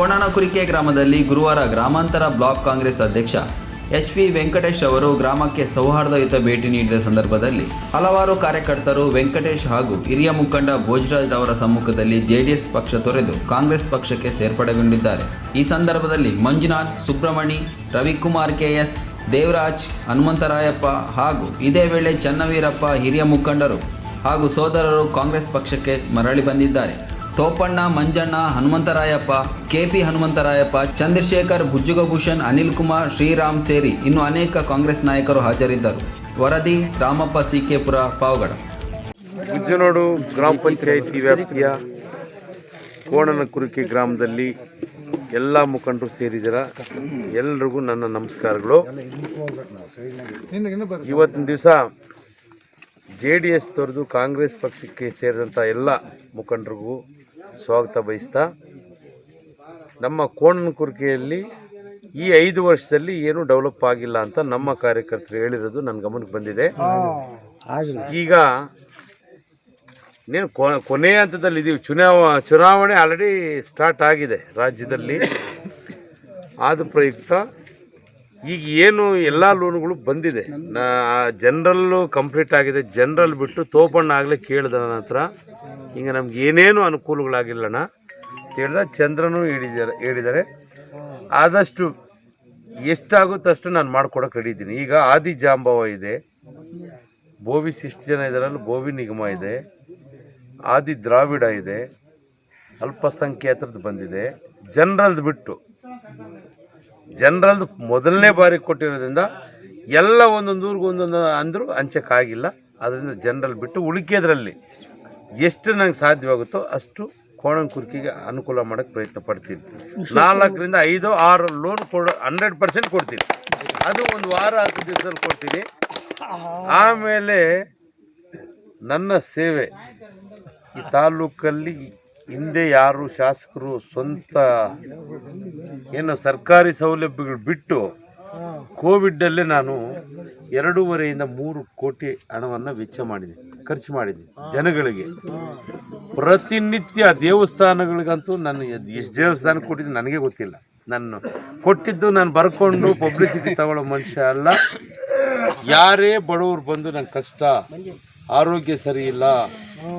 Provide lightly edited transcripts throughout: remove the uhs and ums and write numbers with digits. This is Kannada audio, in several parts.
ಕೋಣನಕುರಿಕೆ ಗ್ರಾಮದಲ್ಲಿ ಗುರುವಾರ ಗ್ರಾಮಾಂತರ ಬ್ಲಾಕ್ ಕಾಂಗ್ರೆಸ್ ಅಧ್ಯಕ್ಷ ಎಚ್.ವಿ. ವೆಂಕಟೇಶ್ ಅವರು ಗ್ರಾಮಕ್ಕೆ ಸೌಹಾರ್ದಯುತ ಭೇಟಿ ನೀಡಿದ ಸಂದರ್ಭದಲ್ಲಿ ಹಲವಾರು ಕಾರ್ಯಕರ್ತರು ವೆಂಕಟೇಶ್ ಹಾಗೂ ಹಿರಿಯ ಮುಖಂಡ ಭೋಜರಾಜ್ ಅವರ ಸಮ್ಮುಖದಲ್ಲಿ ಜೆಡಿಎಸ್ ಪಕ್ಷ ತೊರೆದು ಕಾಂಗ್ರೆಸ್ ಪಕ್ಷಕ್ಕೆ ಸೇರ್ಪಡೆಗೊಂಡಿದ್ದಾರೆ. ಈ ಸಂದರ್ಭದಲ್ಲಿ ಮಂಜುನಾಥ್, ಸುಬ್ರಹ್ಮಣಿ, ರವಿಕುಮಾರ್ ಕೆ.ಎಸ್., ದೇವರಾಜ್, ಹನುಮಂತರಾಯಪ್ಪ ಹಾಗೂ ಇದೇ ವೇಳೆ ಚನ್ನವೀರಪ್ಪ ಹಿರಿಯ ಮುಖಂಡರು ಹಾಗೂ ಸೋದರರು ಕಾಂಗ್ರೆಸ್ ಪಕ್ಷಕ್ಕೆ ಮರಳಿ ಬಂದಿದ್ದಾರೆ. ತೋಪಣ್ಣ, ಮಂಜಣ್ಣ, ಹನುಮಂತರಾಯಪ್ಪ, ಕೆಪಿ ಹನುಮಂತರಾಯಪ್ಪ, ಚಂದ್ರಶೇಖರ್, ಭುಜಗಭೂಷಣ್, ಅನಿಲ್ ಕುಮಾರ್, ಶ್ರೀರಾಮ್ ಸೇರಿ ಇನ್ನೂ ಅನೇಕ ಕಾಂಗ್ರೆಸ್ ನಾಯಕರು ಹಾಜರಿದ್ದರು. ವರದಿ ರಾಮಪ್ಪ, ಸಿಕೆಪುರ, ಪಾವಗಡ. ಗುಜ್ಜನೋಡು ಗ್ರಾಮ ಪಂಚಾಯಿತಿ ವ್ಯಾಪ್ತಿಯ ಕೋಣನಕುರಿಕೆ ಗ್ರಾಮದಲ್ಲಿ ಎಲ್ಲ ಮುಖಂಡರು ಸೇರಿದರ ಎಲ್ರಿಗೂ ನನ್ನ ನಮಸ್ಕಾರಗಳು. ಇವತ್ತಿನ ದಿವಸ JDS ತೊರೆದು ಕಾಂಗ್ರೆಸ್ ಪಕ್ಷಕ್ಕೆ ಸೇರಿದಂಥ ಎಲ್ಲ ಮುಖಂಡರಿಗೂ ಸ್ವಾಗತ ಬಯಸ್ತಾ, ನಮ್ಮ ಕೋಣನಕುರಿಕೆಯಲ್ಲಿ ಈ 5 ವರ್ಷದಲ್ಲಿ ಏನೂ ಡೆವಲಪ್ ಆಗಿಲ್ಲ ಅಂತ ನಮ್ಮ ಕಾರ್ಯಕರ್ತರು ಹೇಳಿರೋದು ನನ್ನ ಗಮನಕ್ಕೆ ಬಂದಿದೆ. ಈಗ ನೀನು ಕೊನೆಯ ಹಂತದಲ್ಲಿ ಇದ್ದೀವಿ. ಚುನಾವಣೆ ಆಲ್ರೆಡಿ ಸ್ಟಾರ್ಟ್ ಆಗಿದೆ ರಾಜ್ಯದಲ್ಲಿ. ಆದ ಪ್ರಯುಕ್ತ ಈಗ ಏನು ಎಲ್ಲ ಲೋನ್ಗಳು ಬಂದಿದೆ, ಜನರಲ್ಲು ಕಂಪ್ಲೀಟ್ ಆಗಿದೆ. ಜನರಲ್ ಬಿಟ್ಟು ತೋಪಣ್ಣ ಆಗಲೇ ಕೇಳಿದ ನನ್ನ ಹತ್ರ, ಈಗ ನಮ್ಗೆ ಏನೇನು ಅನುಕೂಲಗಳಾಗಿಲ್ಲಣ್ಣ ಅಂತ ಹೇಳ್ದ. ಚಂದ್ರನೂ ಹೇಳಿದ್ದಾರೆ. ಆದಷ್ಟು ಎಷ್ಟಾಗುತ್ತೋ ಅಷ್ಟು ನಾನು ಮಾಡ್ಕೊಡೋಕೆ ರೆಡಿ ಇದ್ದೀನಿ. ಈಗ ಆದಿ ಜಾಂಬವ ಇದೆ, ಬೋವಿಸ್ ಇಷ್ಟು ಜನ ಇದರಲ್ಲಿ ಬೋವಿ ನಿಗಮ ಇದೆ, ಆದಿ ದ್ರಾವಿಡ ಇದೆ, ಅಲ್ಪಸಂಖ್ಯಾತರದ್ದು ಬಂದಿದೆ. ಜನರಲ್ದು ಬಿಟ್ಟು ಜನರಲ್ದು ಮೊದಲನೇ ಬಾರಿ ಕೊಟ್ಟಿರೋದ್ರಿಂದ ಎಲ್ಲ ಒಂದೊಂದು ಊರಿಗೆ ಒಂದೊಂದು ಅಂದರೂ ಹಂಚಕ್ಕಾಗಿಲ್ಲ. ಅದರಿಂದ ಜನರಲ್ ಬಿಟ್ಟು ಉಳಿಕೆದ್ರಲ್ಲಿ ಎಷ್ಟು ನಂಗೆ ಸಾಧ್ಯವಾಗುತ್ತೋ ಅಷ್ಟು ಕೋಣನಕುರಿಕೆಗೆ ಅನುಕೂಲ ಮಾಡೋಕ್ಕೆ ಪ್ರಯತ್ನ ಪಡ್ತೀನಿ. 4 ರಿಂದ 5, 6 ಲೋನ್ 100% ಕೊಡ್ತೀನಿ. ಅದು ಒಂದು ವಾರ 10 ದಿವಸದಲ್ಲಿ ಕೊಡ್ತೀನಿ. ಆಮೇಲೆ ನನ್ನ ಸೇವೆ ಈ ತಾಲೂಕಲ್ಲಿ ಹಿಂದೆ ಯಾರು ಶಾಸಕರು ಸ್ವಂತ ಏನು ಸರ್ಕಾರಿ ಸೌಲಭ್ಯಗಳು ಬಿಟ್ಟು ಕೋವಿಡಲ್ಲೇ ನಾನು 2.5 ರಿಂದ 3 ಕೋಟಿ ಹಣವನ್ನು ಖರ್ಚು ಮಾಡಿದ್ದೀನಿ ಜನಗಳಿಗೆ. ಪ್ರತಿನಿತ್ಯ ದೇವಸ್ಥಾನಗಳಿಗಂತೂ ನಾನು ಎಷ್ಟು ದೇವಸ್ಥಾನ ಕೊಟ್ಟಿದ್ದು ನನಗೆ ಗೊತ್ತಿಲ್ಲ. ನಾನು ಕೊಟ್ಟಿದ್ದು ನಾನು ಬರ್ಕೊಂಡು ಪಬ್ಲಿಸಿಟಿ ತಗೊಳ್ಳೋ ಮನುಷ್ಯ ಅಲ್ಲ. ಯಾರೇ ಬಡವರು ಬಂದು ನಂಗೆ ಕಷ್ಟ, ಆರೋಗ್ಯ ಸರಿ ಇಲ್ಲ,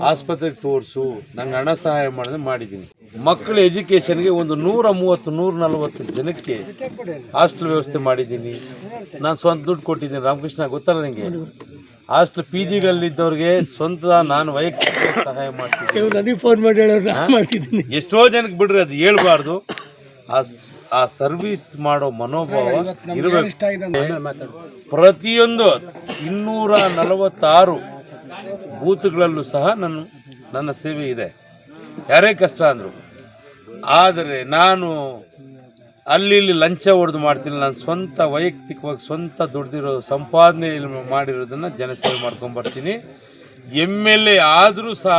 ಆಸ್ಪತ್ರೆಗೆ ತೋರಿಸು, ನಂಗೆ ಹಣ ಸಹಾಯ ಮಾಡಿದ್ದೀನಿ. ಮಕ್ಕಳ ಎಜುಕೇಷನ್ಗೆ ಒಂದು 130-140 ಜನಕ್ಕೆ ಹಾಸ್ಟೆಲ್ ವ್ಯವಸ್ಥೆ ಮಾಡಿದ್ದೀನಿ. ನಾನು ಸ್ವಂತ ದುಡ್ಡು ಕೊಟ್ಟಿದ್ದೀನಿ. ರಾಮಕೃಷ್ಣ ಗೊತ್ತಲ್ಲ ನನಗೆ. ಹಾಸ್ಟೆಲ್ PGಗಳಲ್ಲಿದ್ದವ್ರಿಗೆ ಸ್ವಂತ ನಾನು ವೈಯಕ್ತಿಕ ಸಹಾಯ ಮಾಡ್ತೀನಿ. ಎಷ್ಟೋ ಜನಕ್ಕೆ ಬಿಡ್ರಿ, ಅದು ಹೇಳ್ಬಾರ್ದು. ಆ ಸರ್ವಿಸ್ ಮಾಡೋ ಮನೋಭಾವ ಇರಬೇಕು. ಪ್ರತಿಯೊಂದು 246 ಬೂತ್ಗಳಲ್ಲೂ ಸಹ ನನ್ನ ಸೇವೆ ಇದೆ. ಯಾರೇ ಕಷ್ಟ ಅಂದರು. ಆದರೆ ನಾನು ಅಲ್ಲಿ ಲಂಚ ಹೊಡೆದು ಮಾಡ್ತೀನಿ. ನಾನು ಸ್ವಂತ ವೈಯಕ್ತಿಕವಾಗಿ ಸ್ವಂತ ದುಡ್ದಿರೋ ಸಂಪಾದನೆ ಮಾಡಿರೋದನ್ನು ಜನಸೇವೆ ಮಾಡ್ಕೊಂಬರ್ತೀನಿ. MLA ಆದರೂ ಸಹ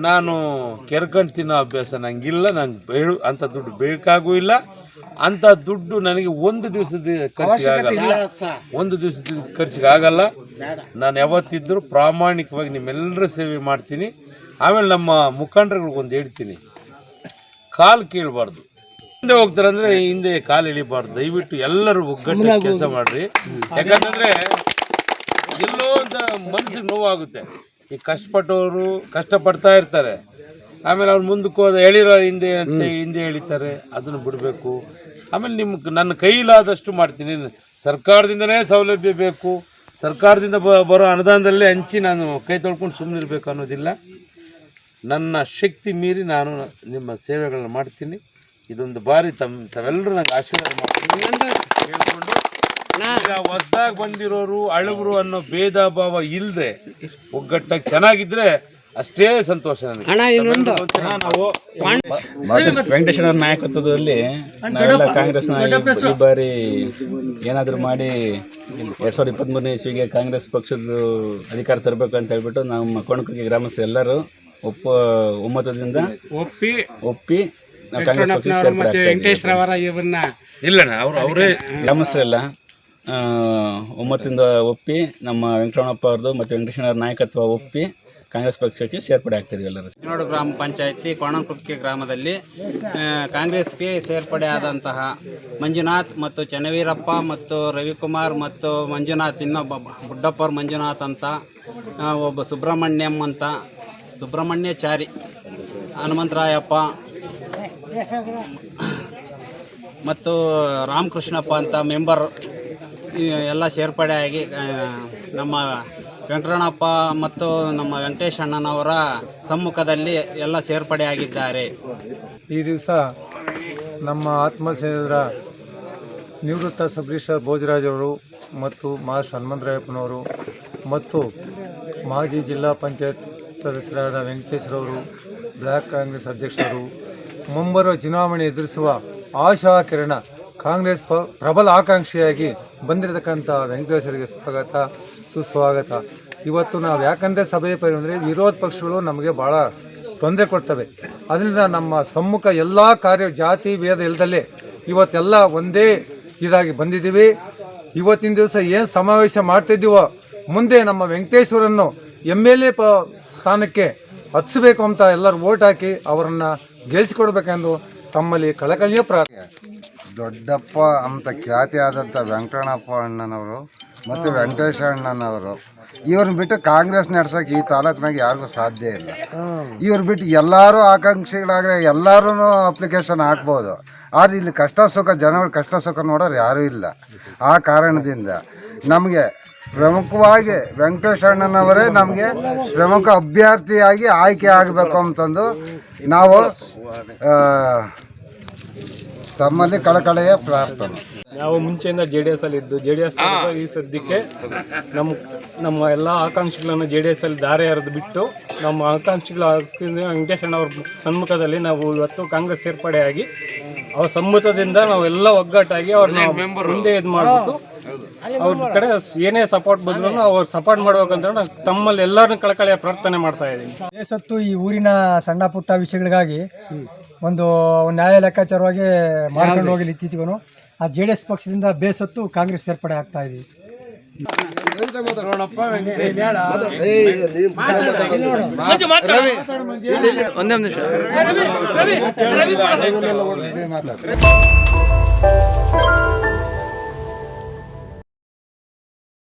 ನಾನು ಕೆರ್ಕೊಂಡು ತಿನ್ನೋ ಅಭ್ಯಾಸ ನನಗಿಲ್ಲ. ನಂಗೆ ಅಂಥ ದುಡ್ಡು ಬೇಕಾಗೂ ಇಲ್ಲ. ಅಂಥ ದುಡ್ಡು ನನಗೆ ಒಂದು ದಿವಸದ ಖರ್ಚಿಗೆ ಆಗಲ್ಲ. ನಾನು ಯಾವತ್ತಿದ್ದರೂ ಪ್ರಾಮಾಣಿಕವಾಗಿ ನಿಮ್ಮೆಲ್ಲರ ಸೇವೆ ಮಾಡ್ತೀನಿ. ಆಮೇಲೆ ನಮ್ಮ ಮುಖಂಡರುಗಳಿಗೊಂದು ಹೇಳ್ತೀನಿ, ಕಾಲು ಕೀಳಬಾರ್ದು. ಹಿಂದೆ ಹೋಗ್ತಾರೆ ಅಂದರೆ ಹಿಂದೆ ಕಾಲು ಎಳಿಬಾರ್ದು. ದಯವಿಟ್ಟು ಎಲ್ಲರೂ ಒಗ್ಗಟ್ಟಾಗಿ ಕೆಲಸ ಮಾಡಿರಿ. ಯಾಕಂತಂದರೆ ಎಲ್ಲೋ ಅಂತ ಮನಸ್ಸಿಗೆ ನೋವಾಗುತ್ತೆ. ಈ ಕಷ್ಟಪಟ್ಟವರು ಕಷ್ಟಪಡ್ತಾ ಇರ್ತಾರೆ. ಆಮೇಲೆ ಅವ್ರು ಮುಂದಕ್ಕೆ ಹೋದ ಎಳಿರೋ ಹಿಂದೆ ಎಳಿತಾರೆ. ಅದನ್ನು ಬಿಡಬೇಕು. ಆಮೇಲೆ ನನ್ನ ಕೈಲಾದಷ್ಟು ಮಾಡ್ತೀನಿ. ಸರ್ಕಾರದಿಂದನೇ ಸೌಲಭ್ಯ ಬೇಕು, ಸರ್ಕಾರದಿಂದ ಬರೋ ಅನುದಾನದಲ್ಲೇ ಹಂಚಿ ನಾನು ಕೈ ತೊಳ್ಕೊಂಡು ಸುಮ್ಮನಿರಬೇಕು ಅನ್ನೋದಿಲ್ಲ. ನನ್ನ ಶಕ್ತಿ ಮೀರಿ ನಾನು ನಿಮ್ಮ ಸೇವೆಗಳನ್ನ ಮಾಡ್ತೀನಿ. ಇದೊಂದು ಬಾರಿ ತಾವೆಲ್ಲರೂ ನಂಗೆ ಆಶೀರ್ವಾದ ಮಾಡ್ತೀನಿ ಹೇಳ್ಕೊಂಡು, ಈಗ ಹೊಸದಾಗಿ ಬಂದಿರೋರು ಹಳಬರು ಅನ್ನೋ ಭೇದ ಭಾವ ಇಲ್ಲದೆ ಒಗ್ಗಟ್ಟಾಗಿ ಚೆನ್ನಾಗಿದ್ರೆ ಅಷ್ಟೇ ಸಂತೋಷ ನನಗೆ. ವೆಂಕಟೇಶ್ವರ ನಾಯಕತ್ವದಲ್ಲಿ ನಾವೆಲ್ಲ ಕಾಂಗ್ರೆಸ್ನ ಈ ಬಾರಿ ಏನಾದರೂ ಮಾಡಿ 2023ನೇ ಇಸ್ವಿಗೆ ಕಾಂಗ್ರೆಸ್ ಪಕ್ಷದ ಅಧಿಕಾರ ತರಬೇಕು ಅಂತ ಹೇಳ್ಬಿಟ್ಟು ನಮ್ಮ ಕೋಣನಕುರಿಕೆ ಗ್ರಾಮಸ್ಥರು ಎಲ್ಲರೂ ಒಮ್ಮತದಿಂದ ಒಪ್ಪಿ ನಾವು ಕಾಂಗ್ರೆಸ್ ಪಕ್ಷ ಗ್ರಾಮಸ್ಥರೆಲ್ಲ ಒಮ್ಮತದಿಂದ ಒಪ್ಪಿ ನಮ್ಮ ವೆಂಕಟರಮಣಪ್ಪ ಅವ್ರದ್ದು ಮತ್ತು ವೆಂಕಟೇಶ್ವರ ನಾಯಕತ್ವ ಒಪ್ಪಿ ಕಾಂಗ್ರೆಸ್ ಪಕ್ಷಕ್ಕೆ ಸೇರ್ಪಡೆ ಆಗ್ತಿದ್ವಿ ಎಲ್ಲರೂ. ಚಿನ್ನೋಡು ಗ್ರಾಮ ಪಂಚಾಯತಿ ಕೋಣಂಕುರ್ಕಿ ಗ್ರಾಮದಲ್ಲಿ ಕಾಂಗ್ರೆಸ್ಗೆ ಸೇರ್ಪಡೆ ಆದಂತಹ ಮಂಜುನಾಥ್ ಮತ್ತು ಚನ್ನವೀರಪ್ಪ ಮತ್ತು ರವಿಕುಮಾರ್ ಮತ್ತು ಮಂಜುನಾಥ್, ಇನ್ನೊಬ್ಬ ಬುಡ್ಡಪ್ಪರ್ ಮಂಜುನಾಥ್ ಅಂತ, ಒಬ್ಬ ಸುಬ್ರಹ್ಮಣ್ಯಂ ಅಂತ, ಸುಬ್ರಹ್ಮಣ್ಯಚಾರಿ, ಹನುಮಂತರಾಯಪ್ಪ ಮತ್ತು ರಾಮಕೃಷ್ಣಪ್ಪ ಅಂತ ಮೆಂಬರ್ ಎಲ್ಲ ಸೇರ್ಪಡೆಯಾಗಿ ನಮ್ಮ ವೆಂಕಟರಮಣಪ್ಪ ಮತ್ತು ನಮ್ಮ ವೆಂಕಟೇಶ್ ಅಣ್ಣನವರ ಸಮ್ಮುಖದಲ್ಲಿ ಎಲ್ಲ ಸೇರ್ಪಡೆಯಾಗಿದ್ದಾರೆ. ಈ ದಿವಸ ನಮ್ಮ ಆತ್ಮಸೇವರ ನಿವೃತ್ತ ಸಬ್ ರಿಜಿಸ್ಟ್ರಾರ್ ಭೋಜರಾಜ್ ಅವರು ಮತ್ತು ಮಾಸ್ಟರ್ ಹನುಮಂತರಾಯಪ್ಪನವರು ಮತ್ತು ಮಾಜಿ ಜಿಲ್ಲಾ ಪಂಚಾಯತ್ ಸದಸ್ಯರಾದ ವೆಂಕಟೇಶ್ರವರು, ಬ್ಲಾಕ್ ಕಾಂಗ್ರೆಸ್ ಅಧ್ಯಕ್ಷರು, ಮುಂಬರುವ ಚುನಾವಣೆ ಎದುರಿಸುವ ಆಶಾ ಕಿರಣ ಕಾಂಗ್ರೆಸ್ ಪ್ರಬಲ ಆಕಾಂಕ್ಷಿಯಾಗಿ ಬಂದಿರತಕ್ಕಂಥ ವೆಂಕಟೇಶ್ವರಿಗೆ ಸ್ವಾಗತ, ಸುಸ್ವಾಗತ. ಇವತ್ತು ನಾವು ಯಾಕಂದರೆ ಸಭೆ ಅಂದರೆ ವಿರೋಧ ಪಕ್ಷಗಳು ನಮಗೆ ಭಾಳ ತೊಂದರೆ ಕೊಡ್ತವೆ. ಅದರಿಂದ ನಮ್ಮ ಸಮ್ಮುಖ ಎಲ್ಲ ಕಾರ್ಯ ಜಾತಿ ಭೇದ ಇಲ್ಲದಲ್ಲೇ ಇವತ್ತೆಲ್ಲ ಒಂದೇ ಇದಾಗಿ ಬಂದಿದ್ದೀವಿ. ಇವತ್ತಿನ ದಿವಸ ಏನು ಸಮಾವೇಶ ಮಾಡ್ತಿದ್ದೀವೋ ಮುಂದೆ ನಮ್ಮ ವೆಂಕಟೇಶ್ವರನ್ನು MLA ಸ್ಥಾನಕ್ಕೆ ಹತ್ತಿಸಬೇಕು ಅಂತ ಎಲ್ಲರೂ ಓಟ್ ಹಾಕಿ ಅವರನ್ನು ಗೆಲ್ಲಿಸಿಕೊಡ್ಬೇಕೆಂದು ತಮ್ಮಲ್ಲಿ ಕಳಕಳಿಯ ಪ್ರಾರ್ಥನೆ. ದೊಡ್ಡಪ್ಪ ಅಂತ ಖ್ಯಾತಿ ಆದಂಥ ವೆಂಕಟರಮಣಪ್ಪ ಅಣ್ಣನವರು ಮತ್ತು ವೆಂಕಟೇಶ ಅಣ್ಣನವರು ಇವ್ರನ್ನ ಬಿಟ್ಟು ಕಾಂಗ್ರೆಸ್ ನಡ್ಸೋಕೆ ಈ ತಾಲೂಕಿನಾಗ ಯಾರಿಗೂ ಸಾಧ್ಯ ಇಲ್ಲ. ಇವ್ರು ಬಿಟ್ಟು ಎಲ್ಲರೂ ಆಕಾಂಕ್ಷಿಗಳಾದರೆ ಎಲ್ಲರೂ ಅಪ್ಲಿಕೇಶನ್ ಹಾಕ್ಬೋದು. ಆದರೆ ಇಲ್ಲಿ ಕಷ್ಟ ಸುಖ ಜನಗಳ ಕಷ್ಟ ಸುಖ ನೋಡೋರು ಯಾರೂ ಇಲ್ಲ. ಆ ಕಾರಣದಿಂದ ನಮಗೆ ಪ್ರಮುಖವಾಗಿ ವೆಂಕಟೇಶ ಅಣ್ಣನವರೇ ನಮಗೆ ಪ್ರಮುಖ ಅಭ್ಯರ್ಥಿಯಾಗಿ ಆಯ್ಕೆ ಆಗಬೇಕು ಅಂತಂದು ನಾವು ತಮ್ಮಲ್ಲಿ ಕಳಕಳೆಯ ಪ್ರಾರ್ಥನೆ. ನಾವು ಮುಂಚೆಯಿಂದ JDS ಅಲ್ಲಿ ಇದ್ದು JDS ಈ ಸದ್ಯಕ್ಕೆ ನಮ್ಮ ಎಲ್ಲ ಆಕಾಂಕ್ಷಿಗಳನ್ನು JDS ಅಲ್ಲಿ ದಾರಿ ಎರೆದು ಬಿಟ್ಟು ನಮ್ಮ ಆಕಾಂಕ್ಷಿಗಳ ವೆಂಕಟೇಶಣ್ಣ ಅವ್ರ ಸಮ್ಮುಖದಲ್ಲಿ ನಾವು ಇವತ್ತು ಕಾಂಗ್ರೆಸ್ ಸೇರ್ಪಡೆಯಾಗಿ ಅವ್ರ ಸಮ್ಮುಖದಿಂದ ನಾವೆಲ್ಲ ಒಗ್ಗಟ್ಟಾಗಿ ಅವ್ರನ್ನ ಮುಂದೆ ಇದು ಮಾಡಿಬಿಟ್ಟು ಅವ್ರ ಕಡೆ ಏನೇ ಸಪೋರ್ಟ್ ಬಂದ್ರು ಅವ್ರು ಸಪೋರ್ಟ್ ಮಾಡ್ಬೇಕಂತ ನಾವು ತಮ್ಮಲ್ಲಿ ಎಲ್ಲರನ್ನ ಕಳಕಳಿಯ ಪ್ರಾರ್ಥನೆ ಮಾಡ್ತಾ ಇದ್ದೀವಿ. ದೇಶತ್ತು ಈ ಊರಿನ ಸಣ್ಣ ಪುಟ್ಟ ವಿಷಯಗಳಿಗಾಗಿ ಒಂದು ನ್ಯಾಯ ಲೆಕ್ಕಾಚಾರವಾಗಿ ಮಾಡ್ಕೊಂಡು ಹೋಗಿಲ್ಲ. ಇತ್ತೀಚೆಗೂ ಆ JDS ಪಕ್ಷದಿಂದ ಬೇಸತ್ತು ಕಾಂಗ್ರೆಸ್ ಸೇರ್ಪಡೆ ಆಗ್ತಾ ಇದೀವಿ. ಒಂದೇ ನಿಮಿಷ.